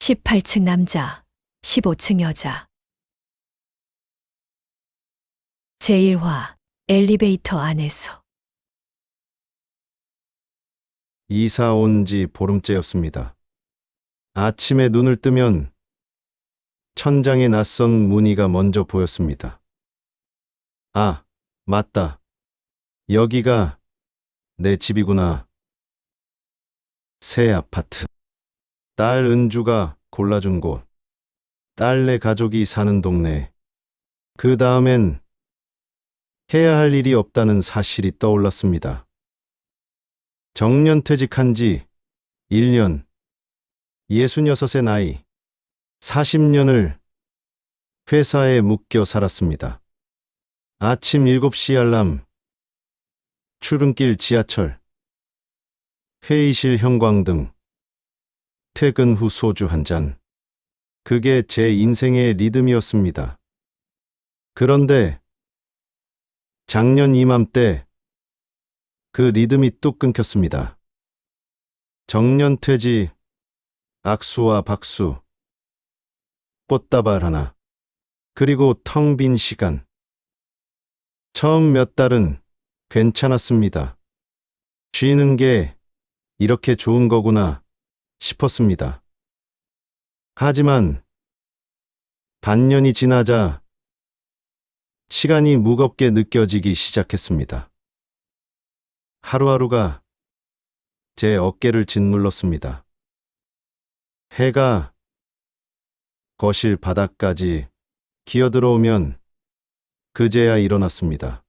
18층 남자, 15층 여자. 제1화 엘리베이터 안에서. 이사 온 지 보름째였습니다. 아침에 눈을 뜨면 천장에 낯선 무늬가 먼저 보였습니다. 아, 맞다. 여기가 내 집이구나. 새 아파트. 딸 은주가 골라준 곳. 딸네 가족이 사는 동네. 그 다음엔 해야 할 일이 없다는 사실이 떠올랐습니다. 정년퇴직한 지 1년, 66의 나이, 40년을 회사에 묶여 살았습니다. 아침 7시 알람, 출근길 지하철, 회의실 형광등, 퇴근 후 소주 한 잔. 그게 제 인생의 리듬이었습니다. 그런데 작년 이맘때 그 리듬이 뚝 끊겼습니다. 정년퇴직, 악수와 박수, 꽃다발 하나, 그리고 텅 빈 시간. 처음 몇 달은 괜찮았습니다. 쉬는 게 이렇게 좋은 거구나 싶었습니다. 하지만 반년이 지나자 시간이 무겁게 느껴지기 시작했습니다. 하루하루가 제 어깨를 짓눌렀습니다. 해가 거실 바닥까지 기어들어오면 그제야 일어났습니다.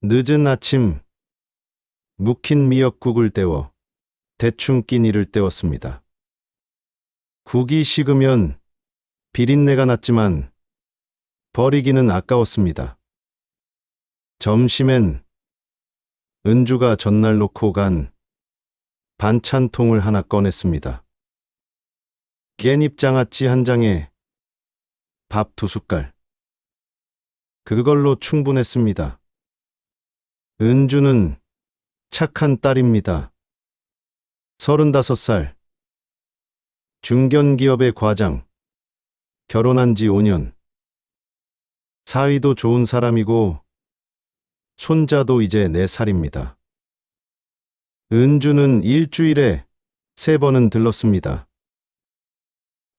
늦은 아침 묵힌 미역국을 데워 대충 끼니를 때웠습니다. 국이 식으면 비린내가 났지만 버리기는 아까웠습니다. 점심엔 은주가 전날 놓고 간 반찬통을 하나 꺼냈습니다. 깻잎 장아찌 한 장에 밥 2숟갈. 그걸로 충분했습니다. 은주는 착한 딸입니다. 35살. 중견기업의 과장. 결혼한 지 5년. 사위도 좋은 사람이고 손자도 이제 4살입니다. 은주는 일주일에 3번은 들렀습니다.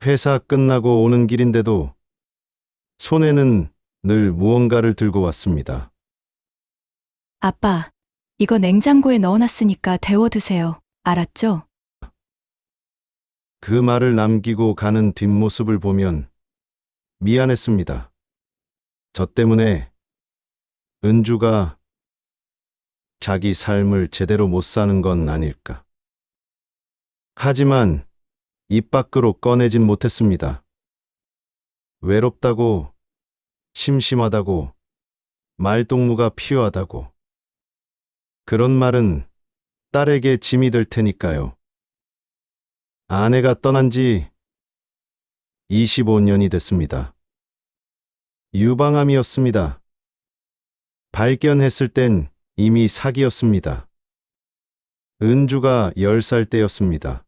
회사 끝나고 오는 길인데도 손에는 늘 무언가를 들고 왔습니다. 아빠, 이거 냉장고에 넣어놨으니까 데워 드세요. 알았죠? 그 말을 남기고 가는 뒷모습을 보면 미안했습니다. 저 때문에 은주가 자기 삶을 제대로 못 사는 건 아닐까. 하지만 입 밖으로 꺼내진 못했습니다. 외롭다고, 심심하다고, 말동무가 필요하다고. 그런 말은 딸에게 짐이 될 테니까요. 아내가 떠난 지 25년이 됐습니다. 유방암이었습니다. 발견했을 땐 이미 사기였습니다. 은주가 10살 때였습니다.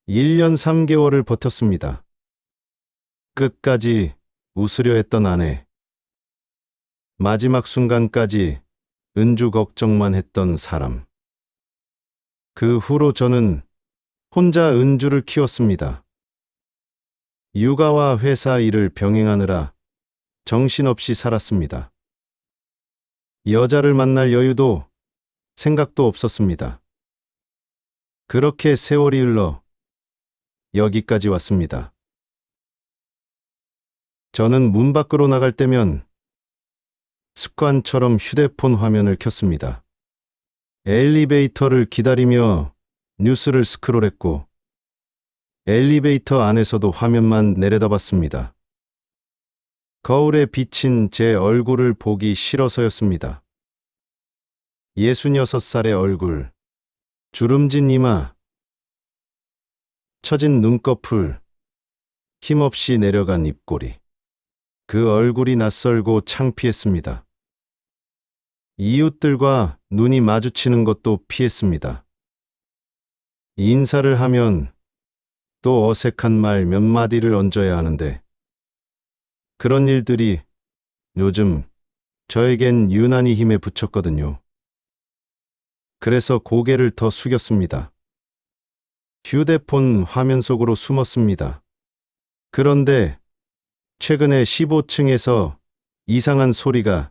1년 3개월을 버텼습니다. 끝까지 웃으려 했던 아내. 마지막 순간까지 은주 걱정만 했던 사람. 그 후로 저는 혼자 은주를 키웠습니다. 육아와 회사 일을 병행하느라 정신없이 살았습니다. 여자를 만날 여유도 생각도 없었습니다. 그렇게 세월이 흘러 여기까지 왔습니다. 저는 문 밖으로 나갈 때면 습관처럼 휴대폰 화면을 켰습니다. 엘리베이터를 기다리며 뉴스를 스크롤했고 엘리베이터 안에서도 화면만 내려다봤습니다. 거울에 비친 제 얼굴을 보기 싫어서였습니다. 66살의 얼굴, 주름진 이마, 처진 눈꺼풀, 힘없이 내려간 입꼬리. 그 얼굴이 낯설고 창피했습니다. 이웃들과 눈이 마주치는 것도 피했습니다. 인사를 하면 또 어색한 말 몇 마디를 얹어야 하는데 그런 일들이 요즘 저에겐 유난히 힘에 부쳤거든요. 그래서 고개를 더 숙였습니다. 휴대폰 화면 속으로 숨었습니다. 그런데 최근에 15층에서 이상한 소리가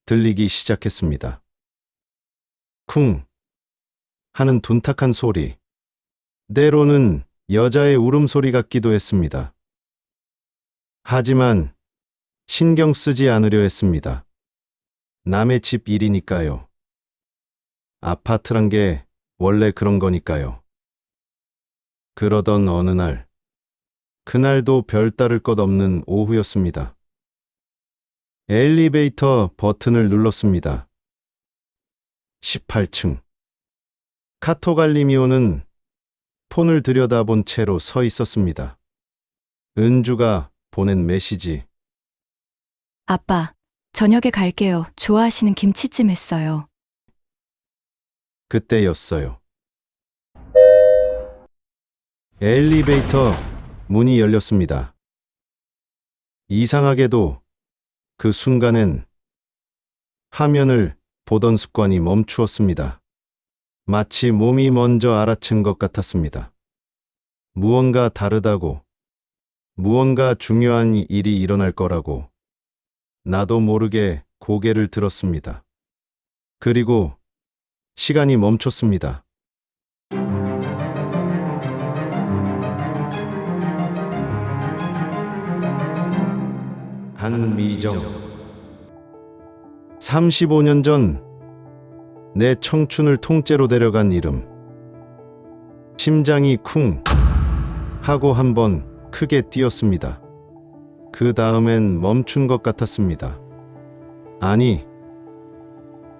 들리기 시작했습니다. 쿵 하는 둔탁한 소리. 때로는 여자의 울음소리 같기도 했습니다. 하지만 신경 쓰지 않으려 했습니다. 남의 집 일이니까요. 아파트란 게 원래 그런 거니까요. 그러던 어느 날, 그날도 별다를 것 없는 오후였습니다. 엘리베이터 버튼을 눌렀습니다. 18층. 카톡 알림이 오는 폰을 들여다본 채로 서 있었습니다. 은주가 보낸 메시지. 아빠, 저녁에 갈게요. 좋아하시는 김치찜 했어요. 그때였어요. 엘리베이터 문이 열렸습니다. 이상하게도 그 순간엔 화면을 보던 습관이 멈추었습니다. 마치 몸이 먼저 알아챈 것 같았습니다. 무언가 다르다고, 무언가 중요한 일이 일어날 거라고 나도 모르게 고개를 들었습니다. 그리고 시간이 멈췄습니다. 한미정. 35년 전 내 청춘을 통째로 데려간 이름. 심장이 쿵 하고 한번 크게 뛰었습니다. 그 다음엔 멈춘 것 같았습니다. 아니,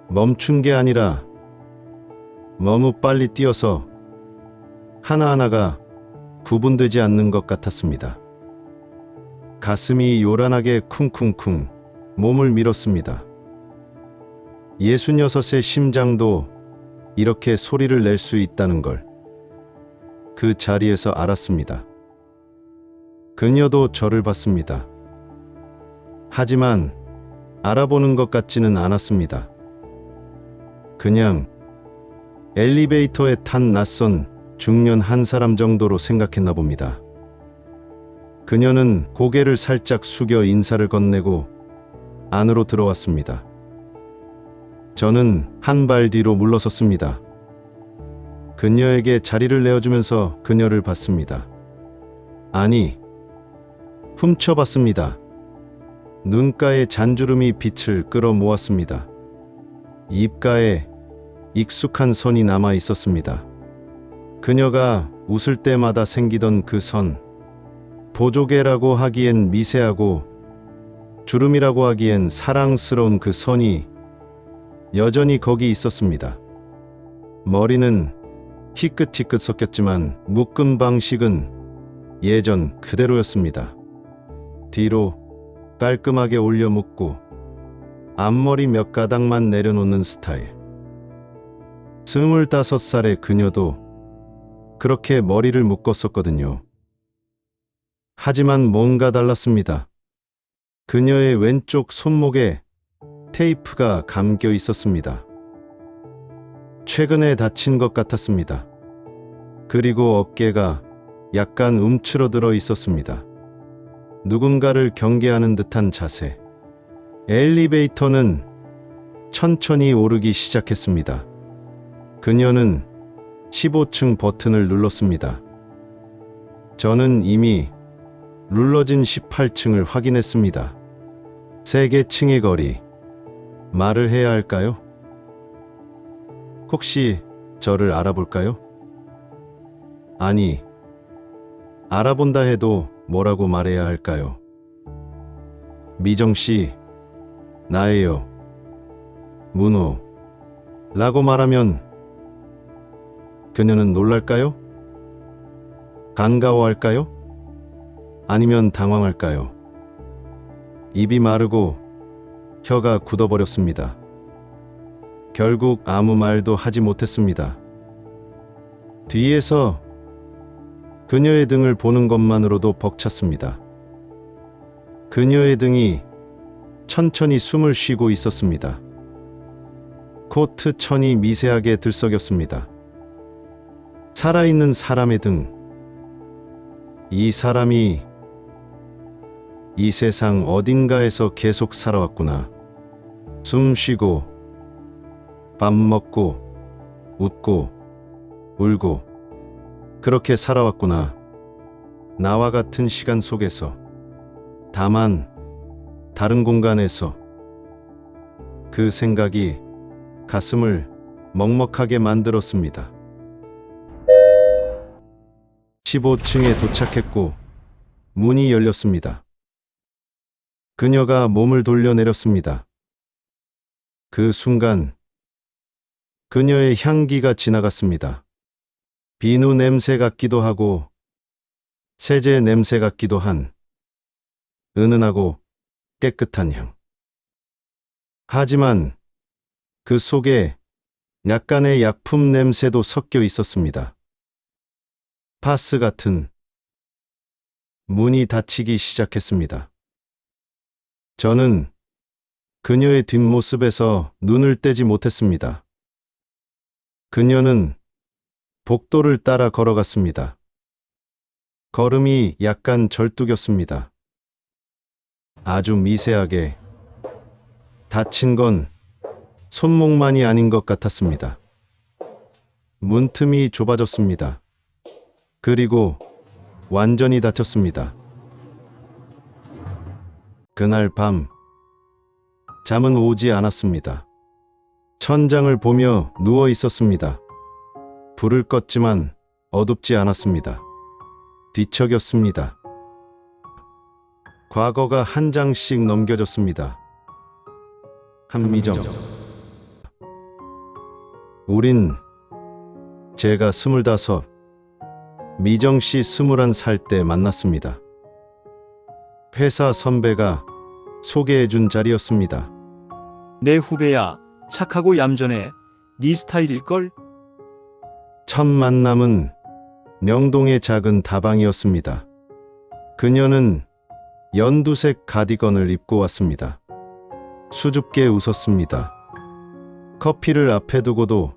멈춘 게 아니라 너무 빨리 뛰어서 하나하나가 구분되지 않는 것 같았습니다. 가슴이 요란하게 쿵쿵쿵 몸을 밀었습니다. 66의 심장도 이렇게 소리를 낼 수 있다는 걸 그 자리에서 알았습니다. 그녀도 저를 봤습니다. 하지만 알아보는 것 같지는 않았습니다. 그냥 엘리베이터에 탄 낯선 중년 한 사람 정도로 생각했나 봅니다. 그녀는 고개를 살짝 숙여 인사를 건네고 안으로 들어왔습니다. 저는 한 발 뒤로 물러섰습니다. 그녀에게 자리를 내어주면서 그녀를 봤습니다. 아니, 훔쳐봤습니다. 눈가에 잔주름이 빛을 끌어모았습니다. 입가에 익숙한 선이 남아 있었습니다. 그녀가 웃을 때마다 생기던 그 선, 보조개라고 하기엔 미세하고 주름이라고 하기엔 사랑스러운 그 선이 여전히 거기 있었습니다. 머리는 희끗희끗 섞였지만 묶음 방식은 예전 그대로였습니다. 뒤로 깔끔하게 올려 묶고 앞머리 몇 가닥만 내려놓는 스타일. 25살의 그녀도 그렇게 머리를 묶었었거든요. 하지만 뭔가 달랐습니다. 그녀의 왼쪽 손목에 테이프가 감겨 있었습니다. 최근에 다친 것 같았습니다. 그리고 어깨가 약간 움츠러들어 있었습니다. 누군가를 경계하는 듯한 자세. 엘리베이터는 천천히 오르기 시작했습니다. 그녀는 15층 버튼을 눌렀습니다. 저는 이미 눌러진 18층을 확인했습니다. 3개 층의 거리. 말을 해야 할까요? 혹시 저를 알아볼까요? 아니, 알아본다 해도 뭐라고 말해야 할까요? 미정 씨, 나예요. 문호. 라고 말하면 그녀는 놀랄까요? 반가워할까요? 아니면 당황할까요? 입이 마르고 혀가 굳어버렸습니다. 결국 아무 말도 하지 못했습니다. 뒤에서 그녀의 등을 보는 것만으로도 벅찼습니다. 그녀의 등이 천천히 숨을 쉬고 있었습니다. 코트 천이 미세하게 들썩였습니다. 살아있는 사람의 등. 이 사람이 이 세상 어딘가에서 계속 살아왔구나. 숨 쉬고, 밥 먹고, 웃고, 울고, 그렇게 살아왔구나. 나와 같은 시간 속에서. 다만, 다른 공간에서. 그 생각이 가슴을 먹먹하게 만들었습니다. 15층에 도착했고, 문이 열렸습니다. 그녀가 몸을 돌려 내렸습니다. 그 순간 그녀의 향기가 지나갔습니다. 비누 냄새 같기도 하고 세제 냄새 같기도 한 은은하고 깨끗한 향. 하지만 그 속에 약간의 약품 냄새도 섞여 있었습니다. 파스 같은. 문이 닫히기 시작했습니다. 저는 그녀의 뒷모습에서 눈을 떼지 못했습니다. 그녀는 복도를 따라 걸어갔습니다. 걸음이 약간 절뚝였습니다. 아주 미세하게. 다친 건 손목만이 아닌 것 같았습니다. 문틈이 좁아졌습니다. 그리고 완전히 닫혔습니다. 그날 밤 잠은 오지 않았습니다. 천장을 보며 누워 있었습니다. 불을 껐지만 어둡지 않았습니다. 뒤척였습니다. 과거가 한 장씩 넘겨졌습니다. 한미정. 우린 제가 25, 미정씨 21살 때 만났습니다. 회사 선배가 소개해준 자리였습니다. 내 후배야, 착하고 얌전해. 네 스타일일걸? 첫 만남은 명동의 작은 다방이었습니다. 그녀는 연두색 가디건을 입고 왔습니다. 수줍게 웃었습니다. 커피를 앞에 두고도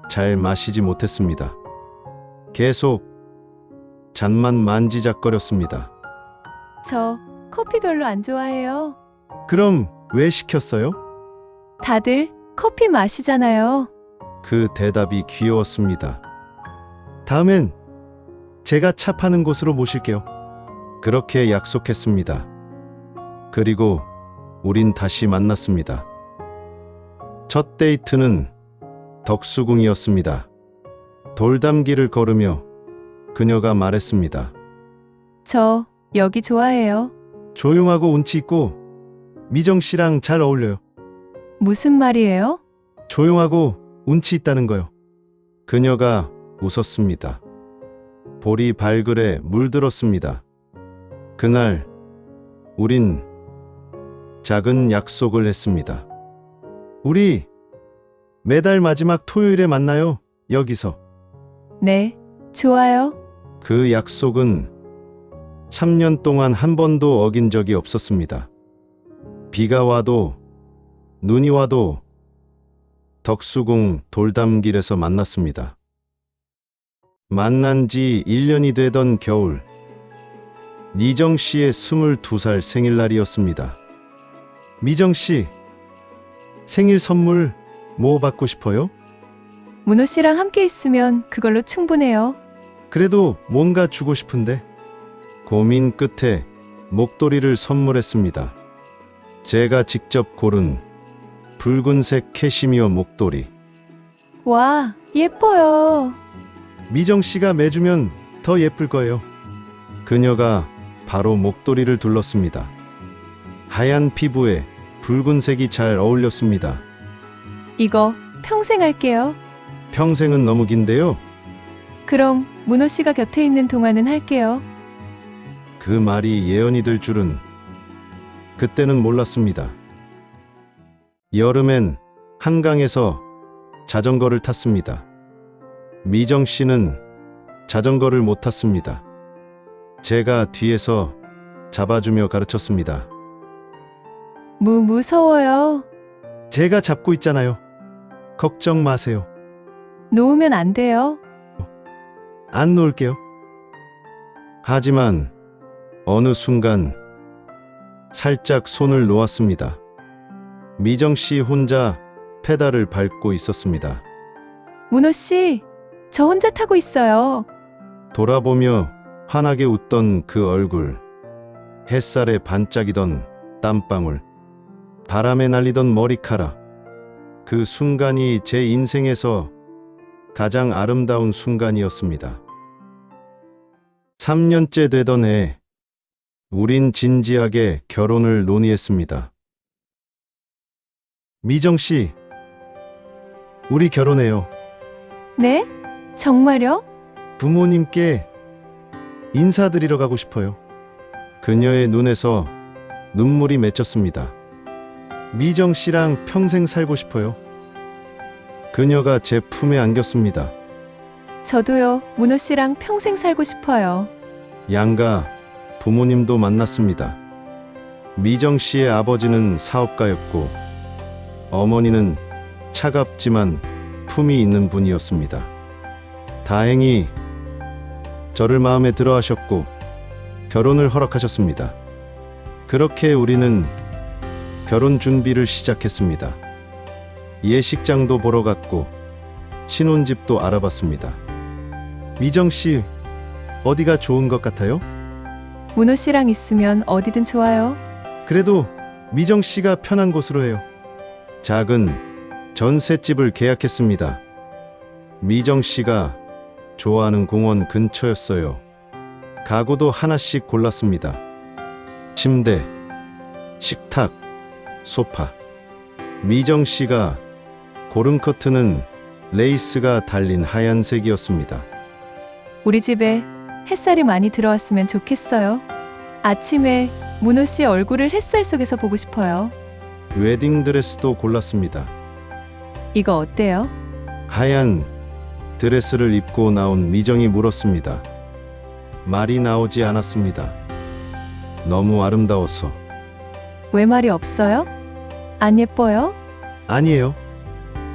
잘 마시지 못했습니다. 계속 잔만 만지작거렸습니다. 저 커피 별로 안 좋아해요. 그럼 왜 시켰어요? 다들 커피 마시잖아요. 그 대답이 귀여웠습니다. 다음엔 제가 차 파는 곳으로 모실게요. 그렇게 약속했습니다. 그리고 우린 다시 만났습니다. 첫 데이트는 덕수궁이었습니다. 돌담길을 걸으며 그녀가 말했습니다. 저 여기 좋아해요. 조용하고 운치 있고 미정 씨랑 잘 어울려요. 무슨 말이에요? 조용하고 운치 있다는 거요. 그녀가 웃었습니다. 볼이 발글에 물들었습니다. 그날 우린 작은 약속을 했습니다. 우리 매달 마지막 토요일에 만나요. 여기서. 네, 좋아요. 그 약속은 3년 동안 한 번도 어긴 적이 없었습니다. 비가 와도 눈이 와도 덕수궁 돌담길에서 만났습니다. 만난 지 1년이 되던 겨울, 미정 씨의 22살 생일날이었습니다. 미정 씨, 생일 선물 뭐 받고 싶어요? 문호 씨랑 함께 있으면 그걸로 충분해요. 그래도 뭔가 주고 싶은데. 고민 끝에 목도리를 선물했습니다. 제가 직접 고른 붉은색 캐시미어 목도리. 와, 예뻐요. 미정 씨가 매주면 더 예쁠 거예요. 그녀가 바로 목도리를 둘렀습니다. 하얀 피부에 붉은색이 잘 어울렸습니다. 이거 평생 할게요. 평생은 너무 긴데요. 그럼 문호 씨가 곁에 있는 동안은 할게요. 그 말이 예언이 될 줄은 그때는 몰랐습니다. 여름엔 한강에서 자전거를 탔습니다. 미정 씨는 자전거를 못 탔습니다. 제가 뒤에서 잡아주며 가르쳤습니다. 무서워요. 제가 잡고 있잖아요. 걱정 마세요. 놓으면 안 돼요. 안 놓을게요. 하지만 어느 순간 살짝 손을 놓았습니다. 미정 씨 혼자 페달을 밟고 있었습니다. 문호 씨, 저 혼자 타고 있어요. 돌아보며 환하게 웃던 그 얼굴, 햇살에 반짝이던 땀방울, 바람에 날리던 머리카락, 그 순간이 제 인생에서 가장 아름다운 순간이었습니다. 3년째 되던 해, 우린 진지하게 결혼을 논의했습니다. 미정 씨, 우리 결혼해요. 네? 정말요? 부모님께 인사드리러 가고 싶어요. 그녀의 눈에서 눈물이 맺혔습니다. 미정 씨랑 평생 살고 싶어요. 그녀가 제 품에 안겼습니다. 저도요. 문호 씨랑 평생 살고 싶어요. 양가 부모님도 만났습니다. 미정 씨의 아버지는 사업가였고 어머니는 차갑지만 품이 있는 분이었습니다. 다행히 저를 마음에 들어 하셨고 결혼을 허락하셨습니다. 그렇게 우리는 결혼 준비를 시작했습니다. 예식장도 보러 갔고 신혼집도 알아봤습니다. 미정 씨, 어디가 좋은 것 같아요? 문호 씨랑 있으면 어디든 좋아요. 그래도 미정 씨가 편한 곳으로 해요. 작은 전셋집을 계약했습니다. 미정 씨가 좋아하는 공원 근처였어요. 가구도 하나씩 골랐습니다. 침대, 식탁, 소파. 미정 씨가 고른 커튼은 레이스가 달린 하얀색이었습니다. 우리 집에 햇살이 많이 들어왔으면 좋겠어요. 아침에 문호 씨 얼굴을 햇살 속에서 보고 싶어요. 웨딩드레스도 골랐습니다. 이거 어때요? 하얀 드레스를 입고 나온 미정이 물었습니다. 말이 나오지 않았습니다. 너무 아름다워서. 왜 말이 없어요? 안 예뻐요? 아니에요.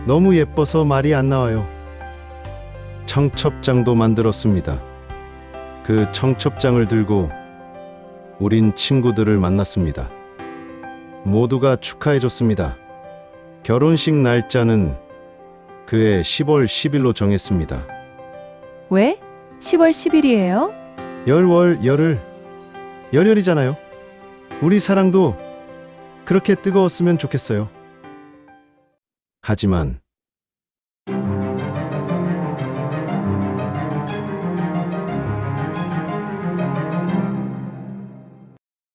너무 예뻐서 말이 안 나와요. 청첩장도 만들었습니다. 그 청첩장을 들고 우린 친구들을 만났습니다. 모두가 축하해줬습니다. 결혼식 날짜는 그해 10월 10일로 정했습니다. 왜? 10월 10일이에요? 열월 열흘 열혈이잖아요. 우리 사랑도 그렇게 뜨거웠으면 좋겠어요. 하지만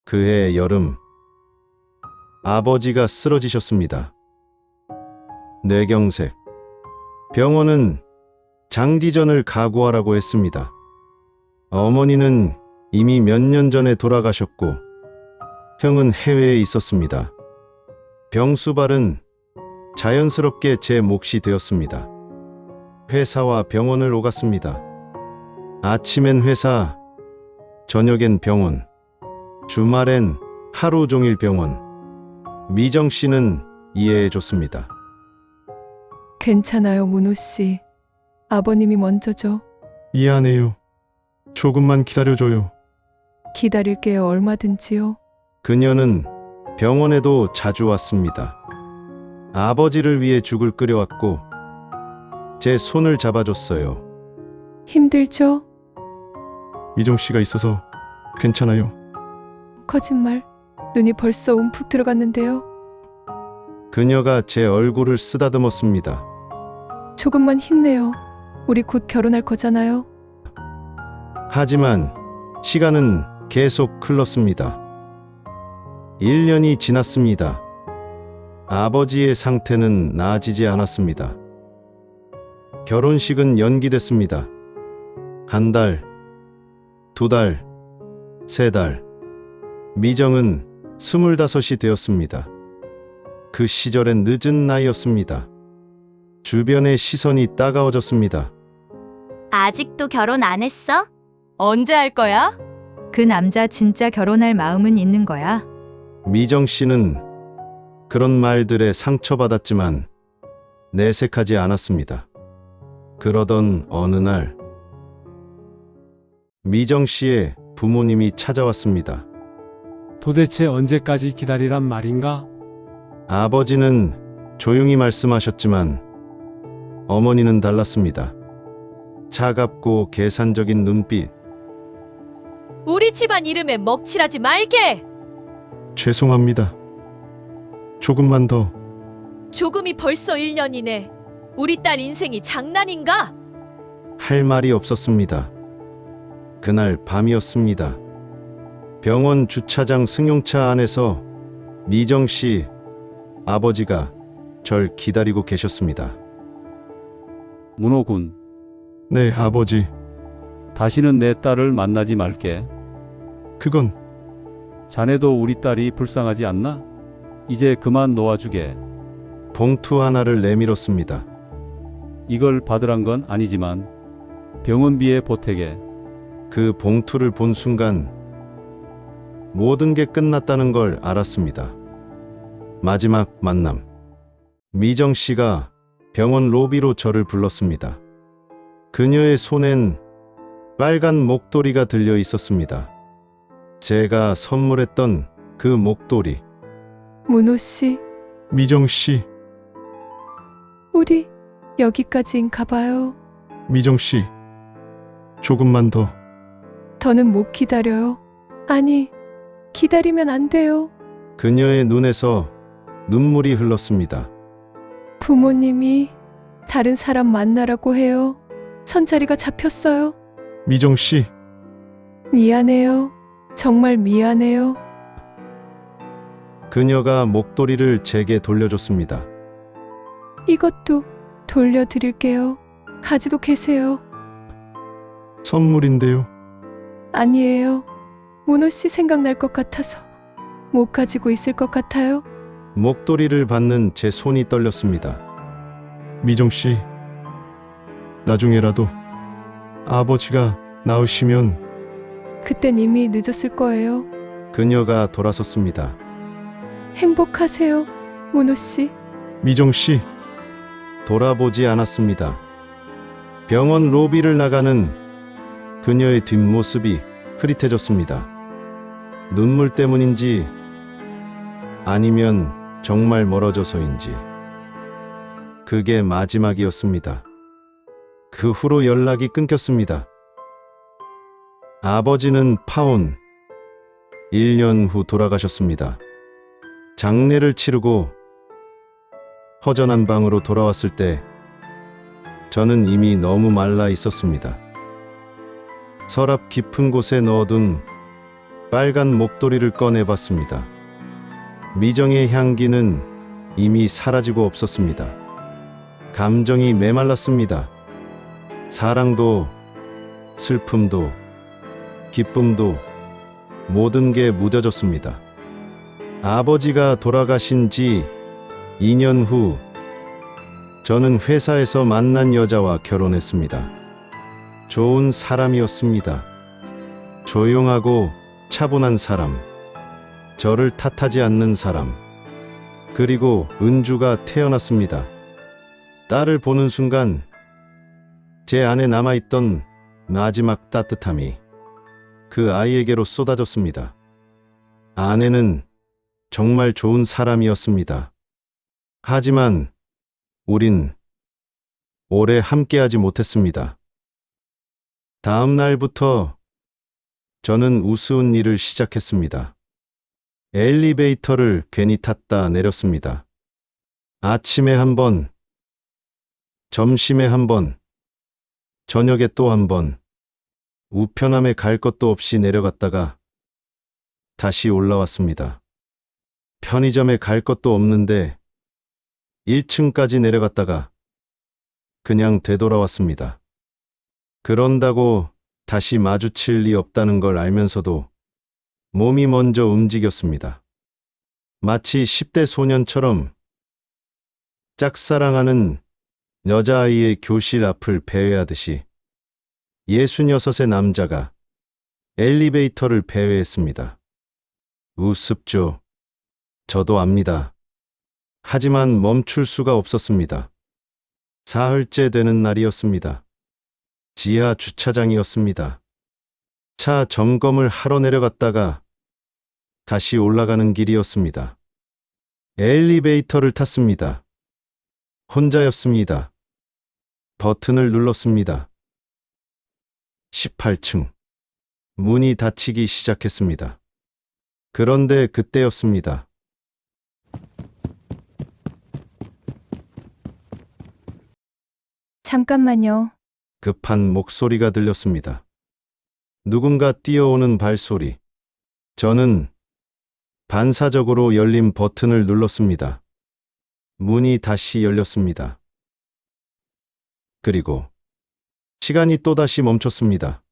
그해 여름 아버지가 쓰러지셨습니다. 뇌경색. 병원은 장기전을 각오하라고 했습니다. 어머니는 이미 몇 년 전에 돌아가셨고 형은 해외에 있었습니다. 병수발은 자연스럽게 제 몫이 되었습니다. 회사와 병원을 오갔습니다. 아침엔 회사, 저녁엔 병원, 주말엔 하루 종일 병원. 미정 씨는 이해해줬습니다. 괜찮아요, 문호 씨. 아버님이 먼저죠. 미안해요. 조금만 기다려줘요. 기다릴게요, 얼마든지요. 그녀는 병원에도 자주 왔습니다. 아버지를 위해 죽을 끓여왔고 제 손을 잡아줬어요. 힘들죠? 미정 씨가 있어서 괜찮아요. 거짓말. 눈이 벌써 움푹 들어갔는데요. 그녀가 제 얼굴을 쓰다듬었습니다. 조금만 힘내요. 우리 곧 결혼할 거잖아요. 하지만 시간은 계속 흘렀습니다. 1년이 지났습니다. 아버지의 상태는 나아지지 않았습니다. 결혼식은 연기됐습니다. 1달, 2달, 3달. 미정은 25이 되었습니다. 그 시절엔 늦은 나이였습니다. 주변의 시선이 따가워졌습니다. 아직도 결혼 안 했어? 언제 할 거야? 그 남자 진짜 결혼할 마음은 있는 거야? 미정 씨는 그런 말들에 상처받았지만 내색하지 않았습니다. 그러던 어느 날 미정 씨의 부모님이 찾아왔습니다. 도대체 언제까지 기다리란 말인가? 아버지는 조용히 말씀하셨지만 어머니는 달랐습니다. 차갑고 계산적인 눈빛. 우리 집안 이름에 먹칠하지 말게! 죄송합니다. 조금만 더. 조금이 벌써 1년이네. 우리 딸 인생이 장난인가? 할 말이 없었습니다. 그날 밤이었습니다. 병원 주차장 승용차 안에서 미정 씨 아버지가 절 기다리고 계셨습니다. 문호군, 네, 아버지. 다시는 내 딸을 만나지 말게. 그건 자네도 우리 딸이 불쌍하지 않나? 이제 그만 놓아주게. 봉투 하나를 내밀었습니다. 이걸 받으란 건 아니지만 병원비에 보태게. 그 봉투를 본 순간 모든 게 끝났다는 걸 알았습니다. 마지막 만남. 미정 씨가 병원 로비로 저를 불렀습니다. 그녀의 손엔 빨간 목도리가 들려 있었습니다. 제가 선물했던 그 목도리. 문호 씨, 미정 씨, 우리 여기까지인가 봐요. 미정 씨, 조금만 더. 더는 못 기다려요. 아니, 기다리면 안 돼요. 그녀의 눈에서 눈물이 흘렀습니다. 부모님이 다른 사람 만나라고 해요. 선자리가 잡혔어요. 미정 씨, 미안해요. 정말 미안해요. 그녀가 목도리를 제게 돌려줬습니다. 이것도 돌려드릴게요. 가지고 계세요. 선물인데요. 아니에요. 문호 씨 생각날 것 같아서 못 가지고 있을 것 같아요. 목도리를 받는 제 손이 떨렸습니다. 미정 씨, 나중에라도 아버지가 나으시면. 그땐 이미 늦었을 거예요. 그녀가 돌아섰습니다. 행복하세요, 문호 씨. 미정 씨, 돌아보지 않았습니다. 병원 로비를 나가는 그녀의 뒷모습이 흐릿해졌습니다. 눈물 때문인지 아니면 정말 멀어져서인지 그게 마지막이었습니다. 그 후로 연락이 끊겼습니다. 아버지는 파혼 1년 후 돌아가셨습니다. 장례를 치르고 허전한 방으로 돌아왔을 때 저는 이미 너무 말라 있었습니다. 서랍 깊은 곳에 넣어둔 빨간 목도리를 꺼내봤습니다. 미정의 향기는 이미 사라지고 없었습니다. 감정이 메말랐습니다. 사랑도, 슬픔도, 기쁨도 모든 게 무뎌졌습니다. 아버지가 돌아가신 지 2년 후 저는 회사에서 만난 여자와 결혼했습니다. 좋은 사람이었습니다. 조용하고 차분한 사람, 저를 탓하지 않는 사람, 그리고 은주가 태어났습니다. 딸을 보는 순간 제 안에 남아있던 마지막 따뜻함이 그 아이에게로 쏟아졌습니다. 아내는 정말 좋은 사람이었습니다. 하지만 우린 오래 함께하지 못했습니다. 다음 날부터 저는 우스운 일을 시작했습니다. 엘리베이터를 괜히 탔다 내렸습니다. 아침에 한 번, 점심에 한 번, 저녁에 또 한 번, 우편함에 갈 것도 없이 내려갔다가 다시 올라왔습니다. 편의점에 갈 것도 없는데 1층까지 내려갔다가 그냥 되돌아왔습니다. 그런다고 다시 마주칠 리 없다는 걸 알면서도 몸이 먼저 움직였습니다. 마치 10대 소년처럼 짝사랑하는 여자아이의 교실 앞을 배회하듯이 66의 남자가 엘리베이터를 배회했습니다. 우습죠. 저도 압니다. 하지만 멈출 수가 없었습니다. 사흘째 되는 날이었습니다. 지하 주차장이었습니다. 차 점검을 하러 내려갔다가 다시 올라가는 길이었습니다. 엘리베이터를 탔습니다. 혼자였습니다. 버튼을 눌렀습니다. 18층. 문이 닫히기 시작했습니다. 그런데 그때였습니다. 잠깐만요. 급한 목소리가 들렸습니다. 누군가 뛰어오는 발소리. 저는 반사적으로 열린 버튼을 눌렀습니다. 문이 다시 열렸습니다. 그리고 시간이 또다시 멈췄습니다.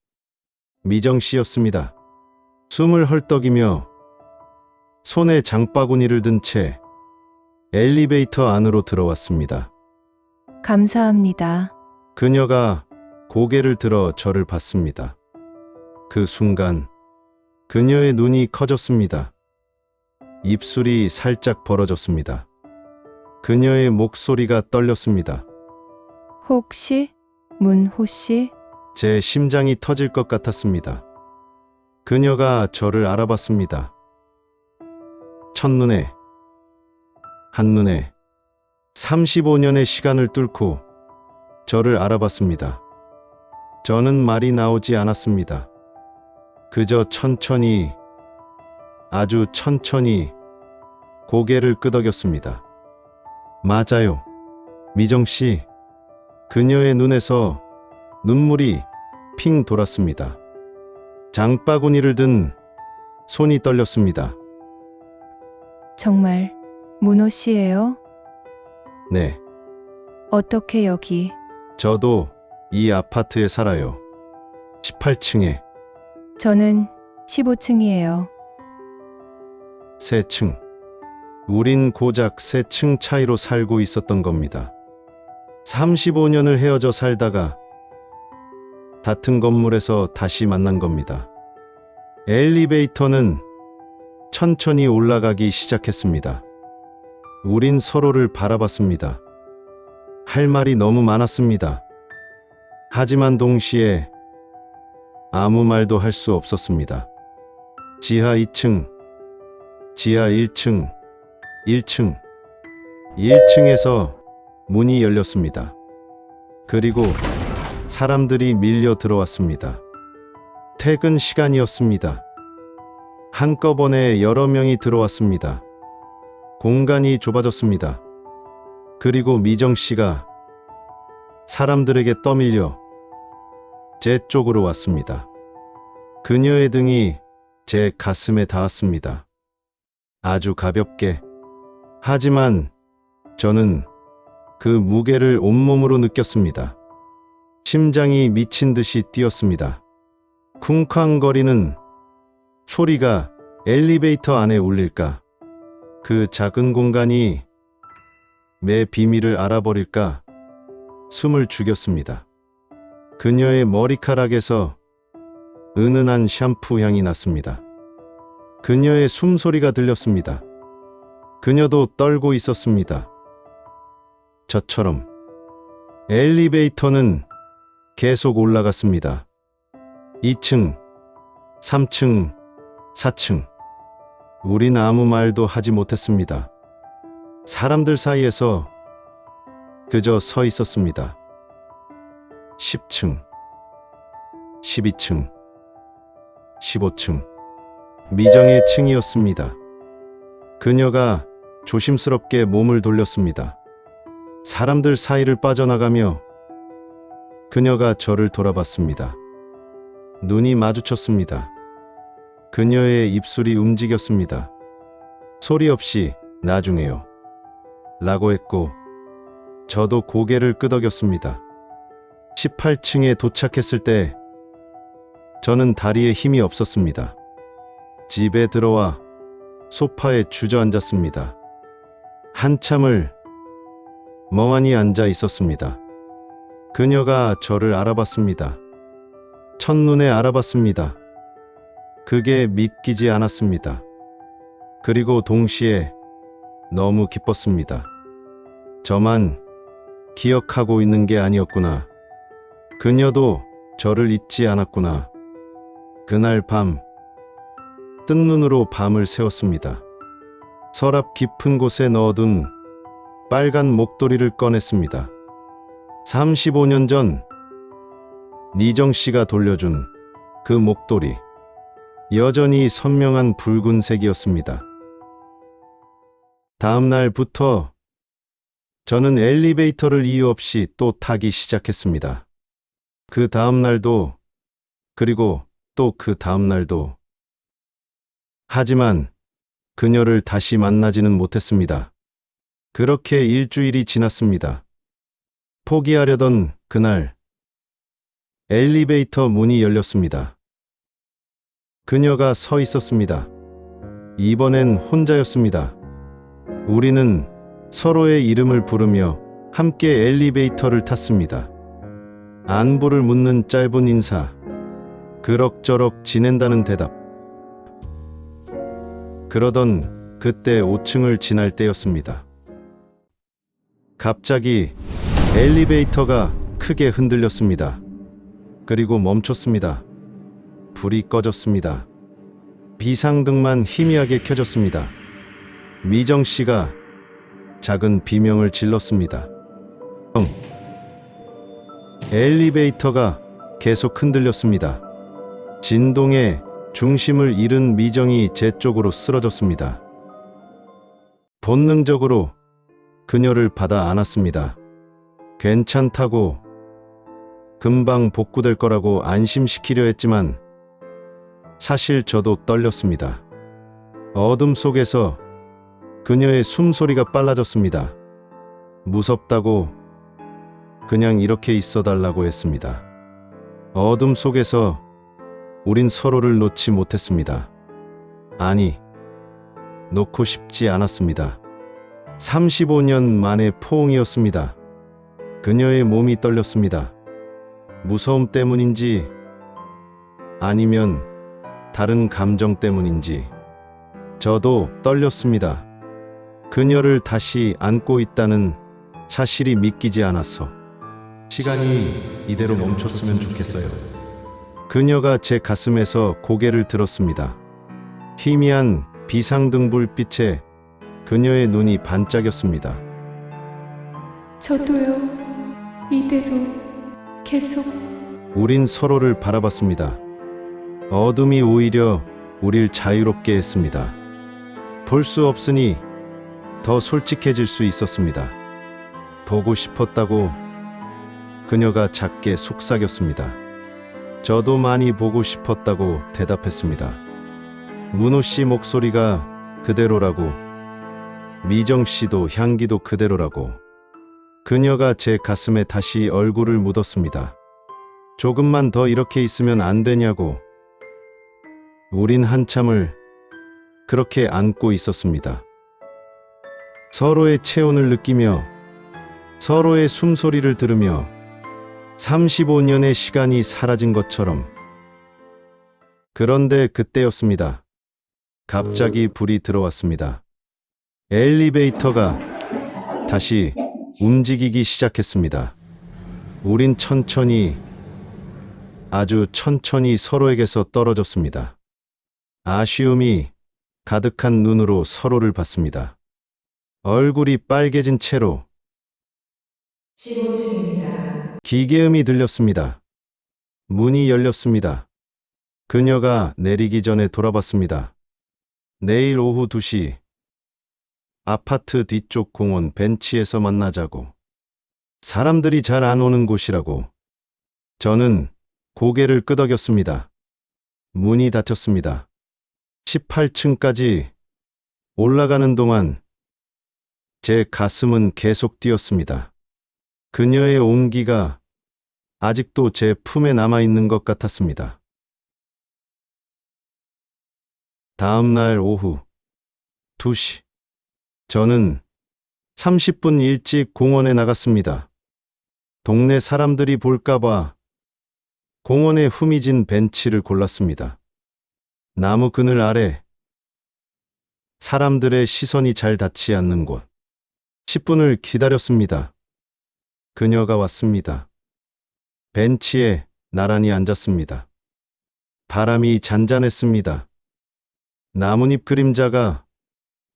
미정 씨였습니다. 숨을 헐떡이며 손에 장바구니를 든 채 엘리베이터 안으로 들어왔습니다. 감사합니다. 그녀가 고개를 들어 저를 봤습니다. 그 순간 그녀의 눈이 커졌습니다. 입술이 살짝 벌어졌습니다. 그녀의 목소리가 떨렸습니다. 혹시 문호 씨? 제 심장이 터질 것 같았습니다. 그녀가 저를 알아봤습니다. 첫눈에, 한눈에 35년의 시간을 뚫고 저를 알아봤습니다. 저는 말이 나오지 않았습니다. 그저 천천히, 아주 천천히 고개를 끄덕였습니다. 맞아요. 미정 씨. 그녀의 눈에서 눈물이 핑 돌았습니다. 장바구니를 든 손이 떨렸습니다. 정말 문호 씨예요? 네, 어떻게 여기? 저도 이 아파트에 살아요. 18층에 저는 15층이에요. 3층. 우린 고작 3층 차이로 살고 있었던 겁니다. 35년을 헤어져 살다가 같은 건물에서 다시 만난 겁니다. 엘리베이터는 천천히 올라가기 시작했습니다. 우린 서로를 바라봤습니다. 할 말이 너무 많았습니다. 하지만 동시에 아무 말도 할 수 없었습니다. 지하 2층, 지하 1층, 1층, 1층에서 문이 열렸습니다. 그리고 사람들이 밀려 들어왔습니다. 퇴근 시간이었습니다. 한꺼번에 여러 명이 들어왔습니다. 공간이 좁아졌습니다. 그리고 미정 씨가 사람들에게 떠밀려 제 쪽으로 왔습니다. 그녀의 등이 제 가슴에 닿았습니다. 아주 가볍게. 하지만 저는 그 무게를 온몸으로 느꼈습니다. 심장이 미친 듯이 뛰었습니다. 쿵쾅거리는 소리가 엘리베이터 안에 울릴까? 그 작은 공간이 내 비밀을 알아버릴까? 숨을 죽였습니다. 그녀의 머리카락에서 은은한 샴푸 향이 났습니다. 그녀의 숨소리가 들렸습니다. 그녀도 떨고 있었습니다. 저처럼 엘리베이터는 계속 올라갔습니다. 2층, 3층, 4층. 우린 아무 말도 하지 못했습니다. 사람들 사이에서 그저 서 있었습니다. 10층, 12층, 15층. 미정의 층이었습니다. 그녀가 조심스럽게 몸을 돌렸습니다. 사람들 사이를 빠져나가며 그녀가 저를 돌아봤습니다. 눈이 마주쳤습니다. 그녀의 입술이 움직였습니다. 소리 없이 나중에요 라고 했고 저도 고개를 끄덕였습니다. 18층에 도착했을 때 저는 다리에 힘이 없었습니다. 집에 들어와 소파에 주저앉았습니다. 한참을 멍하니 앉아 있었습니다. 그녀가 저를 알아봤습니다. 첫눈에 알아봤습니다. 그게 믿기지 않았습니다. 그리고 동시에 너무 기뻤습니다. 저만 기억하고 있는 게 아니었구나. 그녀도 저를 잊지 않았구나. 그날 밤, 뜬 눈으로 밤을 새웠습니다. 서랍 깊은 곳에 넣어둔 빨간 목도리를 꺼냈습니다. 35년 전 니정 씨가 돌려준 그 목도리. 여전히 선명한 붉은색이었습니다. 다음 날부터 저는 엘리베이터를 이유 없이 또 타기 시작했습니다. 그 다음 날도, 그리고 또 그 다음 날도. 하지만 그녀를 다시 만나지는 못했습니다. 그렇게 일주일이 지났습니다. 포기하려던 그날, 엘리베이터 문이 열렸습니다. 그녀가 서 있었습니다. 이번엔 혼자였습니다. 우리는 서로의 이름을 부르며 함께 엘리베이터를 탔습니다. 안부를 묻는 짧은 인사, 그럭저럭 지낸다는 대답. 그러던 그때 5층을 지날 때였습니다. 갑자기 엘리베이터가 크게 흔들렸습니다. 그리고 멈췄습니다. 불이 꺼졌습니다. 비상등만 희미하게 켜졌습니다. 미정 씨가 작은 비명을 질렀습니다. 엘리베이터가 계속 흔들렸습니다. 진동에 중심을 잃은 미정이 제 쪽으로 쓰러졌습니다. 본능적으로 그녀를 받아 안았습니다. 괜찮다고, 금방 복구될 거라고 안심시키려 했지만 사실 저도 떨렸습니다. 어둠 속에서 그녀의 숨소리가 빨라졌습니다. 무섭다고, 그냥 이렇게 있어달라고 했습니다. 어둠 속에서 우린 서로를 놓지 못했습니다. 아니, 놓고 싶지 않았습니다. 35년 만의 포옹이었습니다. 그녀의 몸이 떨렸습니다. 무서움 때문인지, 아니면 다른 감정 때문인지 저도 떨렸습니다. 그녀를 다시 안고 있다는 사실이 믿기지 않아서. 시간이 이대로 멈췄으면 좋겠어요. 그녀가 제 가슴에서 고개를 들었습니다. 희미한 비상등 불빛에 그녀의 눈이 반짝였습니다. 저도요. 이대로 계속. 우린 서로를 바라봤습니다. 어둠이 오히려 우릴 자유롭게 했습니다. 볼 수 없으니 더 솔직해질 수 있었습니다. 보고 싶었다고 그녀가 작게 속삭였습니다. 저도 많이 보고 싶었다고 대답했습니다. 문호 씨 목소리가 그대로라고, 미정 씨도 향기도 그대로라고. 그녀가 제 가슴에 다시 얼굴을 묻었습니다. 조금만 더 이렇게 있으면 안 되냐고. 우린 한참을 그렇게 안고 있었습니다. 서로의 체온을 느끼며, 서로의 숨소리를 들으며 35년의 시간이 사라진 것처럼. 그런데 그때였습니다. 갑자기 불이 들어왔습니다. 엘리베이터가 다시 움직이기 시작했습니다. 우린 천천히, 아주 천천히 서로에게서 떨어졌습니다. 아쉬움이 가득한 눈으로 서로를 봤습니다. 얼굴이 빨개진 채로. 15층입니다. 기계음이 들렸습니다. 문이 열렸습니다. 그녀가 내리기 전에 돌아봤습니다. 내일 오후 2시 아파트 뒤쪽 공원 벤치에서 만나자고. 사람들이 잘 안 오는 곳이라고. 저는 고개를 끄덕였습니다. 문이 닫혔습니다. 18층까지 올라가는 동안 제 가슴은 계속 뛰었습니다. 그녀의 온기가 아직도 제 품에 남아있는 것 같았습니다. 다음 날 오후 2시. 저는 30분 일찍 공원에 나갔습니다. 동네 사람들이 볼까봐 공원에 후미진 벤치를 골랐습니다. 나무 그늘 아래 사람들의 시선이 잘 닿지 않는 곳. 10분을 기다렸습니다. 그녀가 왔습니다. 벤치에 나란히 앉았습니다. 바람이 잔잔했습니다. 나뭇잎 그림자가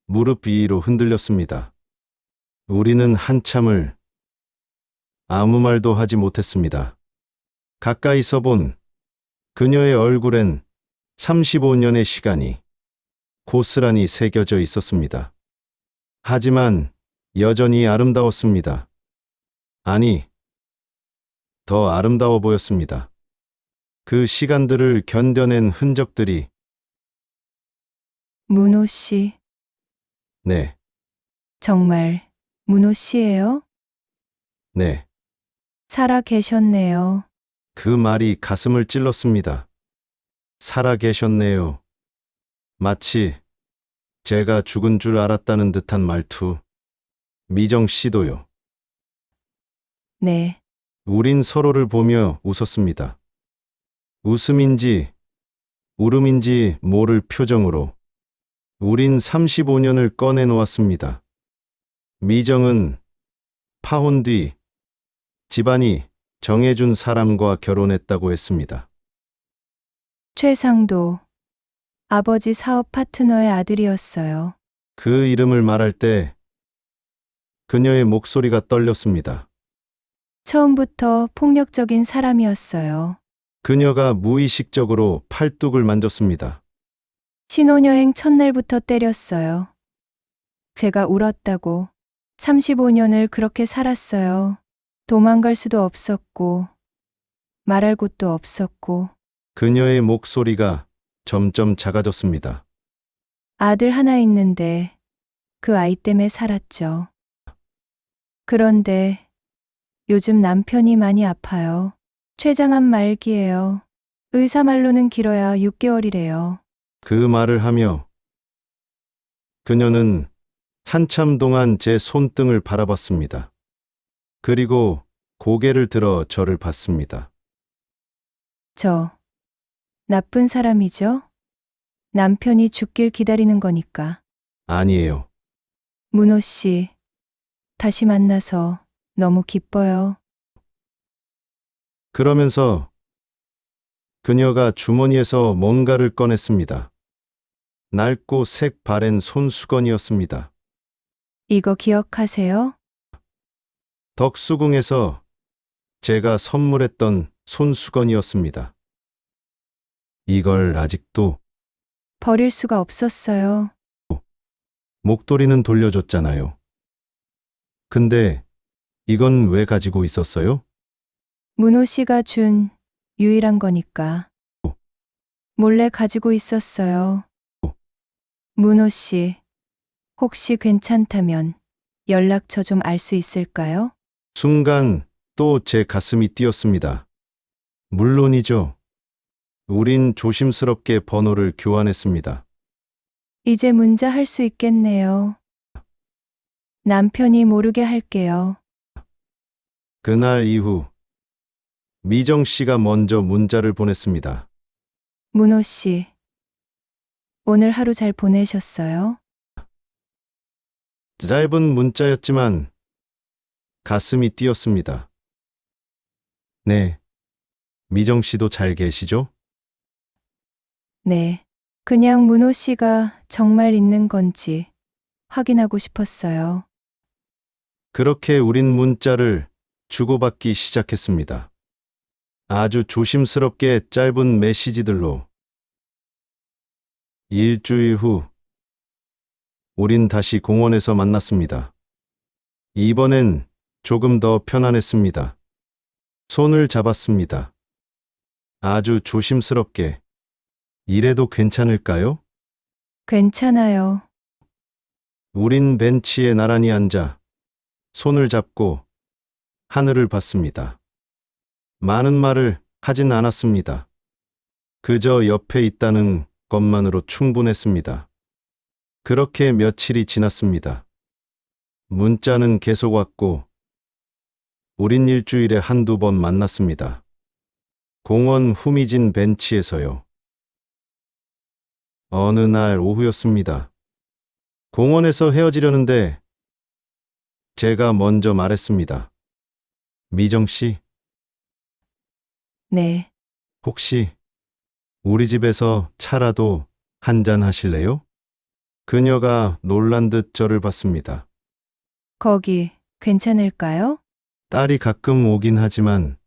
무릎 위로 흔들렸습니다. 우리는 한참을 아무 말도 하지 못했습니다. 가까이서 본 그녀의 얼굴엔 35년의 시간이 고스란히 새겨져 있었습니다. 하지만 여전히 아름다웠습니다. 아니, 더 아름다워 보였습니다. 그 시간들을 견뎌낸 흔적들이. 문호 씨, 네, 정말 문호 씨예요? 네. 살아 계셨네요. 그 말이 가슴을 찔렀습니다. 살아 계셨네요. 마치 제가 죽은 줄 알았다는 듯한 말투. 미정 씨도요. 네, 우린 서로를 보며 웃었습니다. 웃음인지 울음인지 모를 표정으로 우린 35년을 꺼내놓았습니다. 미정은 파혼 뒤 집안이 정해준 사람과 결혼했다고 했습니다. 최상도 아버지 사업 파트너의 아들이었어요. 그 이름을 말할 때 그녀의 목소리가 떨렸습니다. 처음부터 폭력적인 사람이었어요. 그녀가 무의식적으로 팔뚝을 만졌습니다. 신혼여행 첫날부터 때렸어요. 제가 울었다고. 35년을 그렇게 살았어요. 도망갈 수도 없었고, 말할 곳도 없었고, 그녀의 목소리가 점점 작아졌습니다. 아들 하나 있는데 그 아이 때문에 살았죠. 그런데 요즘 남편이 많이 아파요. 췌장암 말기예요. 의사 말로는 길어야 6개월이래요. 그 말을 하며 그녀는 한참 동안 제 손등을 바라봤습니다. 그리고 고개를 들어 저를 봤습니다. 저 나쁜 사람이죠? 남편이 죽길 기다리는 거니까. 아니에요. 문호 씨, 다시 만나서 너무 기뻐요. 그러면서 그녀가 주머니에서 뭔가를 꺼냈습니다. 낡고 색 바랜 손수건이었습니다. 이거 기억하세요? 덕수궁에서 제가 선물했던 손수건이었습니다. 이걸 아직도. 버릴 수가 없었어요. 목도리는 돌려줬잖아요. 근데 이건 왜 가지고 있었어요? 문호 씨가 준 유일한 거니까. 몰래 가지고 있었어요. 문호 씨, 혹시 괜찮다면 연락처 좀 알 수 있을까요? 순간 또 제 가슴이 뛰었습니다. 물론이죠. 우린 조심스럽게 번호를 교환했습니다. 이제 문자 할 수 있겠네요. 남편이 모르게 할게요. 그날 이후 미정 씨가 먼저 문자를 보냈습니다. 문호 씨, 오늘 하루 잘 보내셨어요? 짧은 문자였지만 가슴이 뛰었습니다. 네. 미정 씨도 잘 계시죠? 네. 그냥 문호 씨가 정말 있는 건지 확인하고 싶었어요. 그렇게 우린 문자를 주고받기 시작했습니다. 아주 조심스럽게 짧은 메시지들로. 일주일 후, 우린 다시 공원에서 만났습니다. 이번엔 조금 더 편안했습니다. 손을 잡았습니다. 아주 조심스럽게. 이래도 괜찮을까요? 괜찮아요. 우린 벤치에 나란히 앉아 손을 잡고 하늘을 봤습니다. 많은 말을 하진 않았습니다. 그저 옆에 있다는 것만으로 충분했습니다. 그렇게 며칠이 지났습니다. 문자는 계속 왔고, 우린 일주일에 한두 번 만났습니다. 공원 후미진 벤치에서요. 어느 날 오후였습니다. 공원에서 헤어지려는데 제가 먼저 말했습니다. 미정 씨, 네. 혹시 우리 집에서 차라도 한잔 하실래요? 그녀가 놀란 듯 저를 봤습니다. 거기 괜찮을까요? 딸이 가끔 오긴 하지만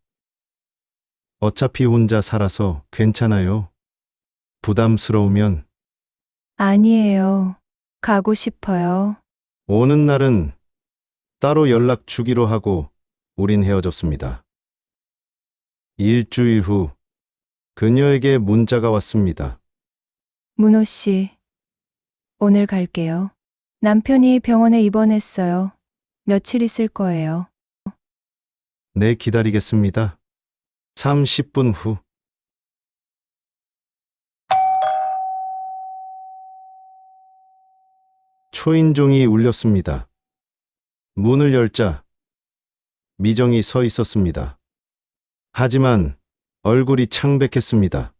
어차피 혼자 살아서 괜찮아요. 부담스러우면. 아니에요. 가고 싶어요. 오는 날은 따로 연락 주기로 하고 우린 헤어졌습니다. 일주일 후 그녀에게 문자가 왔습니다. 문호 씨, 오늘 갈게요. 남편이 병원에 입원했어요. 며칠 있을 거예요. 네, 기다리겠습니다. 30분 후. 초인종이 울렸습니다. 문을 열자 미정이 서 있었습니다. 하지만 얼굴이 창백했습니다.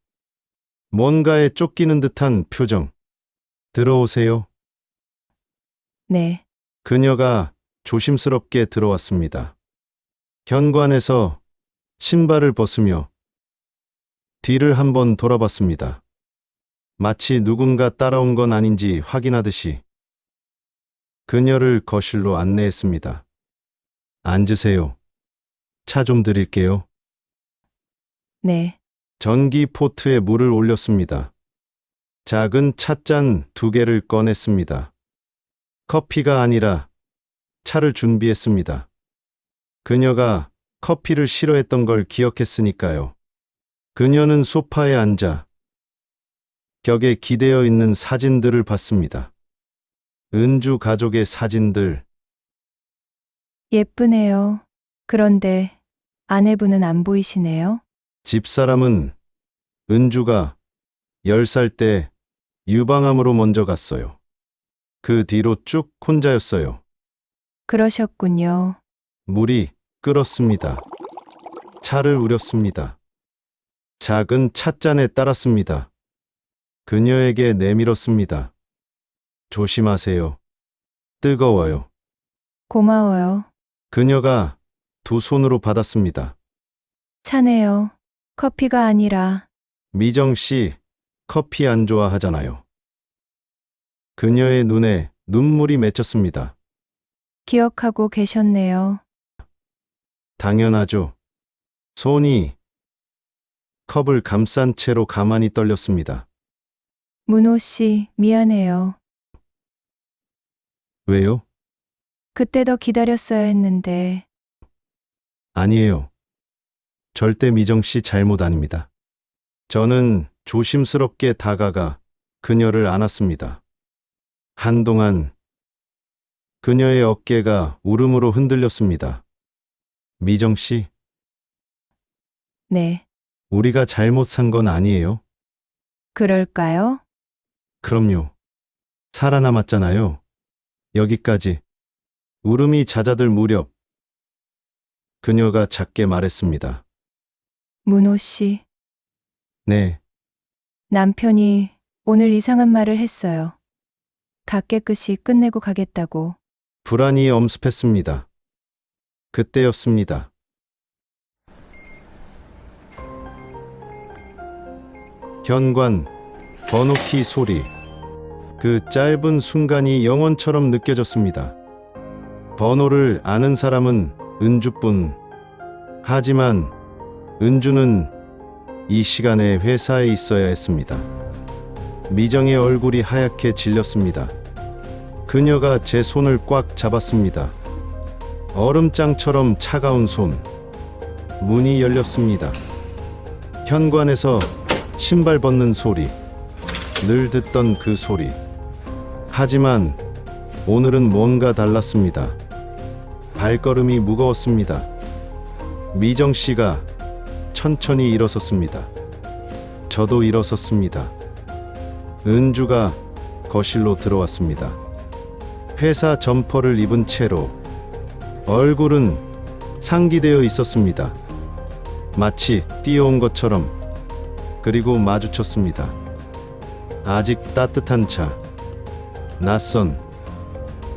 뭔가에 쫓기는 듯한 표정. 들어오세요. 네. 그녀가 조심스럽게 들어왔습니다. 현관에서 신발을 벗으며 뒤를 한번 돌아봤습니다. 마치 누군가 따라온 건 아닌지 확인하듯이 그녀를 거실로 안내했습니다. 앉으세요. 차 좀 드릴게요. 네. 전기 포트에 물을 올렸습니다. 작은 찻잔 2개를 꺼냈습니다. 커피가 아니라 차를 준비했습니다. 그녀가 커피를 싫어했던 걸 기억했으니까요. 그녀는 소파에 앉아 격에 기대어 있는 사진들을 봤습니다. 은주 가족의 사진들. 예쁘네요. 그런데 아내분은 안 보이시네요. 집사람은 은주가 10살 때 유방암으로 먼저 갔어요. 그 뒤로 쭉 혼자였어요. 그러셨군요. 물이 끓었습니다. 차를 우렸습니다. 작은 찻잔에 따랐습니다. 그녀에게 내밀었습니다. 조심하세요. 뜨거워요. 고마워요. 그녀가 2 손으로 받았습니다. 차네요. 커피가 아니라 미정 씨, 커피 안 좋아하잖아요. 그녀의 눈에 눈물이 맺혔습니다. 기억하고 계셨네요. 당연하죠. 손이 컵을 감싼 채로 가만히 떨렸습니다. 문호 씨, 미안해요. 왜요? 그때 더 기다렸어야 했는데. 아니에요. 절대 미정 씨 잘못 아닙니다. 저는 조심스럽게 다가가 그녀를 안았습니다. 한동안 그녀의 어깨가 울음으로 흔들렸습니다. 미정 씨, 네. 우리가 잘못 산 건 아니에요. 그럴까요? 그럼요. 살아남았잖아요. 여기까지. 울음이 잦아들 무렵 그녀가 작게 말했습니다. 문호 씨, 네, 남편이 오늘 이상한 말을 했어요. 가 깨끗이 끝내고 가겠다고. 불안이 엄습했습니다. 그때였습니다. 현관, 번호키 소리. 그 짧은 순간이 영원처럼 느껴졌습니다. 번호를 아는 사람은 은주뿐. 하지만 은주는 이 시간에 회사에 있어야 했습니다. 미정의 얼굴이 하얗게 질렸습니다. 그녀가 제 손을 꽉 잡았습니다. 얼음장처럼 차가운 손. 문이 열렸습니다. 현관에서 신발 벗는 소리. 늘 듣던 그 소리. 하지만 오늘은 뭔가 달랐습니다. 발걸음이 무거웠습니다. 미정 씨가 천천히 일어섰습니다. 저도 일어섰습니다. 은주가 거실로 들어왔습니다. 회사 점퍼를 입은 채로 얼굴은 상기되어 있었습니다. 마치 뛰어온 것처럼. 그리고 마주쳤습니다. 아직 따뜻한 차, 낯선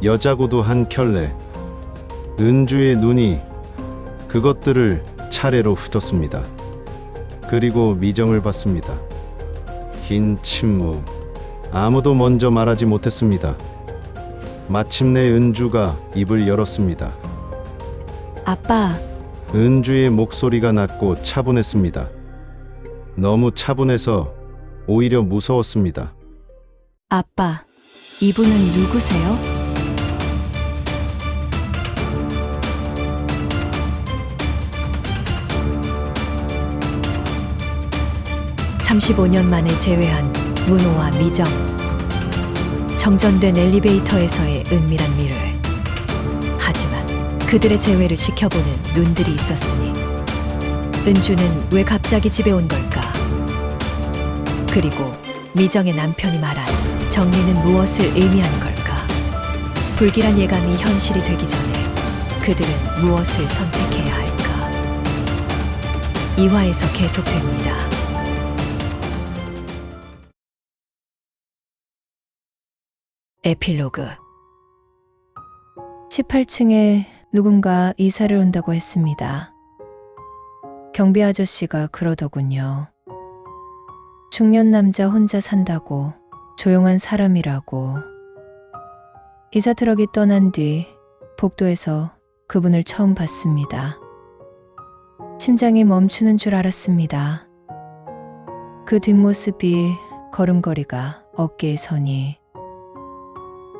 여자고도 한 켤레. 은주의 눈이 그것들을 차례로 훑었습니다. 그리고 미정을 봤습니다. 긴 침묵. 아무도 먼저 말하지 못했습니다. 마침내 은주가 입을 열었습니다. 아빠, 은주의 목소리가 낮고 차분했습니다. 너무 차분해서 오히려 무서웠습니다. 아빠, 이분은 누구세요? (35년) 만에 재회한 문호와 미정. 정전된 엘리베이터에서의 은밀한 미래. 하지만 그들의 재회를 지켜보는 눈들이 있었으니 은주는 왜 갑자기 집에 온 걸까? 그리고 미정의 남편이 말한 정리는 무엇을 의미하는 걸까? 불길한 예감이 현실이 되기 전에 그들은 무엇을 선택해야 할까? 2화에서 계속됩니다. 에필로그 18층에 누군가 이사를 온다고 했습니다. 경비 아저씨가 그러더군요. 중년 남자 혼자 산다고, 조용한 사람이라고. 이사 트럭이 떠난 뒤 복도에서 그분을 처음 봤습니다. 심장이 멈추는 줄 알았습니다. 그 뒷모습이, 걸음걸이가, 어깨에 선이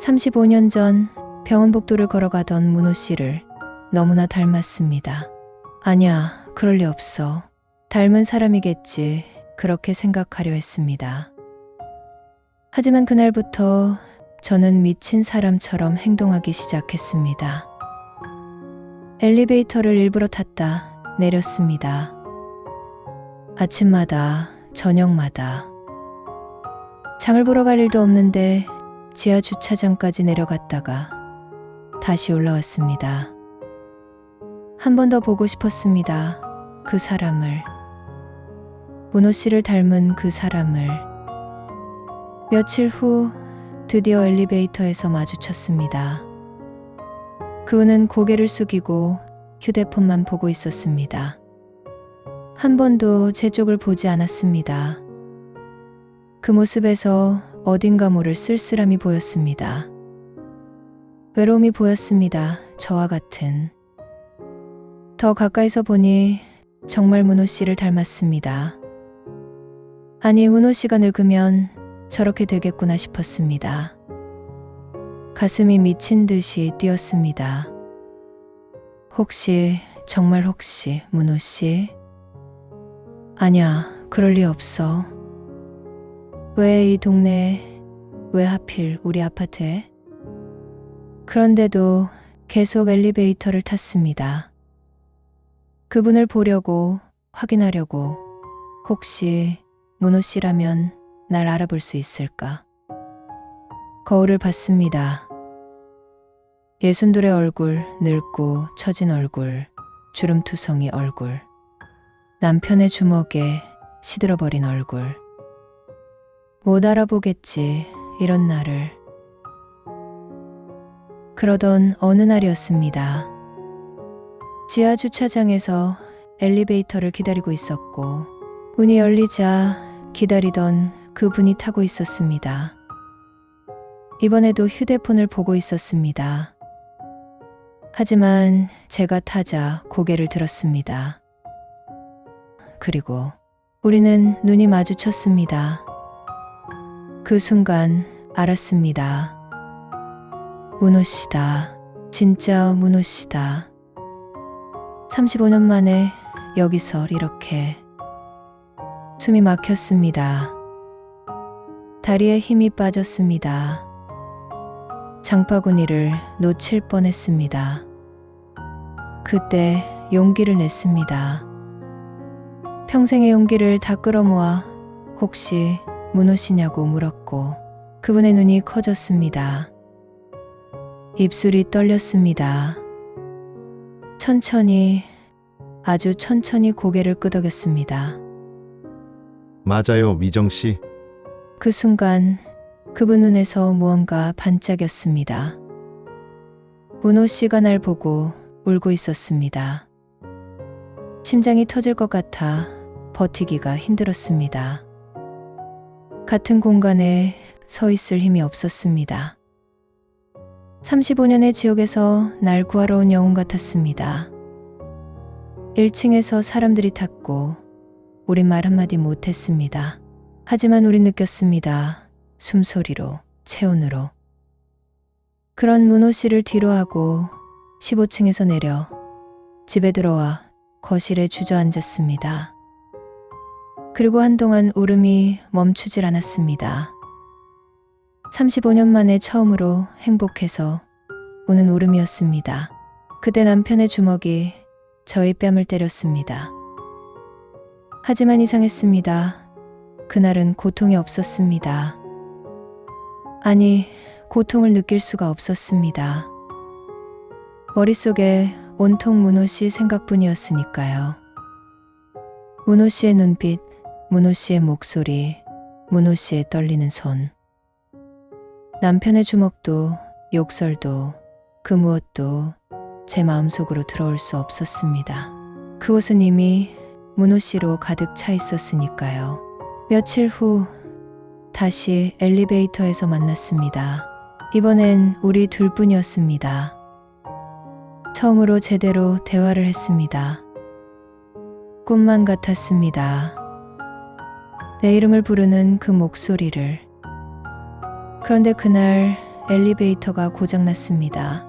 35년 전 병원 복도를 걸어가던 문호 씨를 너무나 닮았습니다. 아니야, 그럴 리 없어. 닮은 사람이겠지. 그렇게 생각하려 했습니다. 하지만 그날부터 저는 미친 사람처럼 행동하기 시작했습니다. 엘리베이터를 일부러 탔다 내렸습니다. 아침마다, 저녁마다. 장을 보러 갈 일도 없는데 지하 주차장까지 내려갔다가 다시 올라왔습니다. 한 번 더 보고 싶었습니다. 그 사람을. 문호 씨를 닮은 그 사람을. 며칠 후 드디어 엘리베이터에서 마주쳤습니다. 그분은 고개를 숙이고 휴대폰만 보고 있었습니다. 한 번도 제 쪽을 보지 않았습니다. 그 모습에서 어딘가 모를 쓸쓸함이 보였습니다. 외로움이 보였습니다. 저와 같은. 더 가까이서 보니 정말 문호 씨를 닮았습니다. 아니, 문호 씨가 늙으면 저렇게 되겠구나 싶었습니다. 가슴이 미친 듯이 뛰었습니다. 혹시, 정말 혹시 문호 씨? 아니야, 그럴 리 없어. 왜 이 동네에, 왜 하필 우리 아파트에? 그런데도 계속 엘리베이터를 탔습니다. 그분을 보려고, 확인하려고. 혹시 문호 씨라면 날 알아볼 수 있을까? 거울을 봤습니다. 62의 얼굴, 늙고 처진 얼굴, 주름투성이 얼굴. 남편의 주먹에 시들어버린 얼굴. 못 알아보겠지, 이런 나를. 그러던 어느 날이었습니다. 지하 주차장에서 엘리베이터를 기다리고 있었고, 문이 열리자 기다리던 그분이 타고 있었습니다. 이번에도 휴대폰을 보고 있었습니다. 하지만 제가 타자 고개를 들었습니다. 그리고 우리는 눈이 마주쳤습니다. 그 순간 알았습니다. 문호 씨다. 진짜 문호 씨다. 35년 만에 여기서 이렇게. 숨이 막혔습니다. 다리에 힘이 빠졌습니다. 장바구니를 놓칠 뻔했습니다. 그때 용기를 냈습니다. 평생의 용기를 다 끌어모아 혹시 문호 씨냐고 물었고, 그분의 눈이 커졌습니다. 입술이 떨렸습니다. 천천히 아주 천천히 고개를 끄덕였습니다. 맞아요, 미정 씨. 그 순간 그분 눈에서 무언가 반짝였습니다. 문호 씨가 날 보고 울고 있었습니다. 심장이 터질 것 같아 버티기가 힘들었습니다. 같은 공간에 서 있을 힘이 없었습니다. 35년의 지옥에서 날 구하러 온 영웅 같았습니다. 1층에서 사람들이 탔고 우린 말 한마디 못했습니다. 하지만 우린 느꼈습니다. 숨소리로, 체온으로. 그런 문호 씨를 뒤로하고 15층에서 내려 집에 들어와 거실에 주저앉았습니다. 그리고 한동안 울음이 멈추질 않았습니다. 35년 만에 처음으로 행복해서 우는 울음이었습니다. 그때 남편의 주먹이 저의 뺨을 때렸습니다. 하지만 이상했습니다. 그날은 고통이 없었습니다. 아니, 고통을 느낄 수가 없었습니다. 머릿속에 온통 문호 씨 생각뿐이었으니까요. 문호 씨의 눈빛, 문호 씨의 목소리, 문호 씨의 떨리는 손. 남편의 주먹도, 욕설도, 그 무엇도 제 마음속으로 들어올 수 없었습니다. 그곳은 이미 문호 씨로 가득 차 있었으니까요. 며칠 후 다시 엘리베이터에서 만났습니다. 이번엔 우리 둘뿐이었습니다. 처음으로 제대로 대화를 했습니다. 꿈만 같았습니다. 내 이름을 부르는 그 목소리를. 그런데 그날 엘리베이터가 고장났습니다.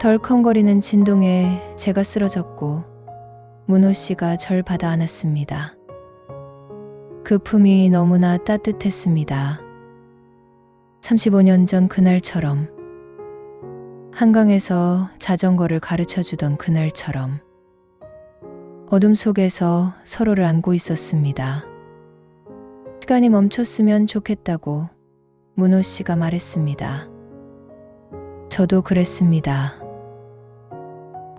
덜컹거리는 진동에 제가 쓰러졌고 문호 씨가 절 받아 안았습니다. 그 품이 너무나 따뜻했습니다. 35년 전 그날처럼, 한강에서 자전거를 가르쳐 주던 그날처럼 어둠 속에서 서로를 안고 있었습니다. 시간이 멈췄으면 좋겠다고 문호 씨가 말했습니다. 저도 그랬습니다.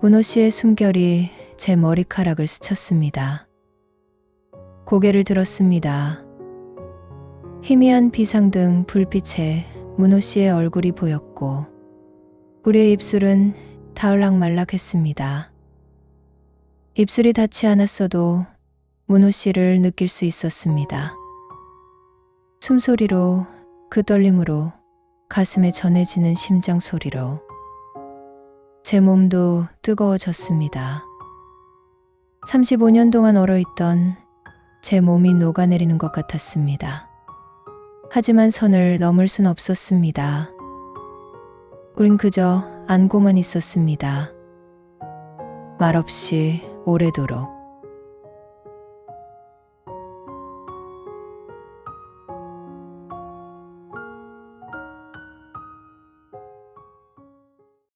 문호 씨의 숨결이 제 머리카락을 스쳤습니다. 고개를 들었습니다. 희미한 비상등 불빛에 문호 씨의 얼굴이 보였고 우리의 입술은 닿을락말락했습니다. 입술이 닿지 않았어도 문호 씨를 느낄 수 있었습니다. 숨소리로, 그 떨림으로, 가슴에 전해지는 심장 소리로 제 몸도 뜨거워졌습니다. 35년 동안 얼어있던 제 몸이 녹아내리는 것 같았습니다. 하지만 선을 넘을 순 없었습니다. 우린 그저 안고만 있었습니다. 말없이 오래도록.